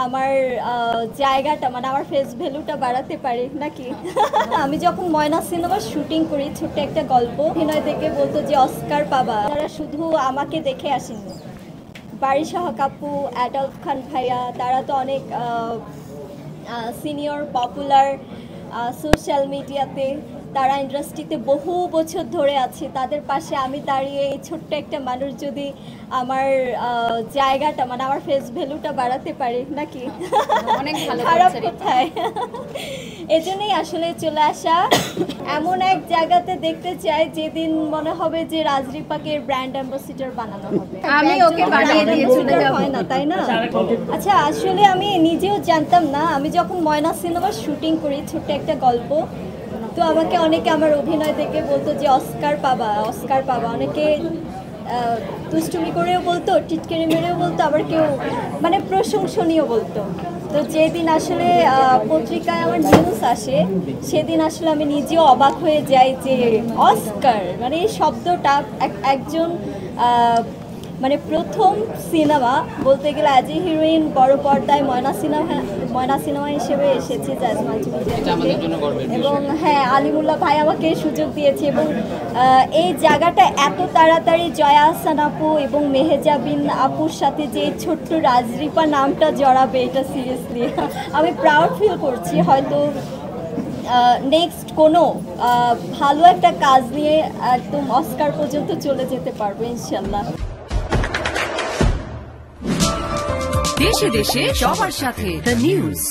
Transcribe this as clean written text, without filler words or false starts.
আমার জায়গাটা মানে আমার ফেস ভ্যালুটা বাড়াতে পারি নাকি। আমি যখন ময়না সিনেমার শুটিং করি, ছোট্ট একটা গল্প, অভিনয় দেখে বলতো যে অস্কার পাবা। তারা শুধু আমাকে দেখে আসেনি, বারিশা হক আপু, অ্যাডলফ খান ভাইয়া, তারা তো অনেক সিনিয়র পপুলার সোশ্যাল মিডিয়াতে, তারা ইন্ডাস্ট্রিতে বহু বছর ধরে আছে। তাদের পাশে আমি দাঁড়িয়ে এই ছোট্ট একটা মানুষ যদি আমার জায়গাটা মানে আমার ফেস ভ্যালুটা বাড়াতে পারি নাকি, অনেক ভালো খারাপ কোথায়। এই জন্যই আসলে চলে আসা। এমন এক জায়গাতে দেখতে চাই যেদিন মনে হবে যে রাজরিপাকে ব্র্যান্ড অ্যাম্বাসিডর বানানো হবে। আমি ওকে বানিয়ে দিয়ে চলে যাব, হয় না তাই না? আচ্ছা, আসলে আমি নিজেও জানতাম না। আমি যখন ময়না সিনেমার শুটিং করি, ছোট্ট একটা গল্প, তো আমাকে অনেকে আমার অভিনয় দেখে বলতো যে অস্কার পাবা, অস্কার পাবা। অনেকে দুষ্টুমি করেও বলতো, টিটকারি মেরেও বলতো, আবার কেউ মানে প্রশংসনীয় বলতো। তো যেদিন আসলে পত্রিকায় আমার নিউজ আসে, সেদিন আসলে আমি নিজেও অবাক হয়ে যাই যে অস্কার মানে এই শব্দটা একজন মানে প্রথম সিনেমা বলতে গেলে অ্যাজ এ হিরোইন বড় পর্দায় ময়না সিনেমা হিসেবে এসেছে জাজ মাল্টিমিডিয়া, এবং হ্যাঁ আলিমুল্লাহ ভাই আমাকে সুযোগ দিয়েছে। এবং এই জায়গাটা এত তাড়াতাড়ি জয়া আহসান আপু এবং মেহেজাবিন আপুর সাথে যে ছোট্ট রাজরিপা নামটা জড়াবে, এটা সিরিয়াসলি আমি প্রাউড ফিল করছি। হয়তো নেক্সট কোনো ভালো একটা কাজ নিয়ে একদম অস্কার পর্যন্ত চলে যেতে পারবো ইনশাল্লাহ। দেশে দেশে সবার সাথে দ্য নিউজ।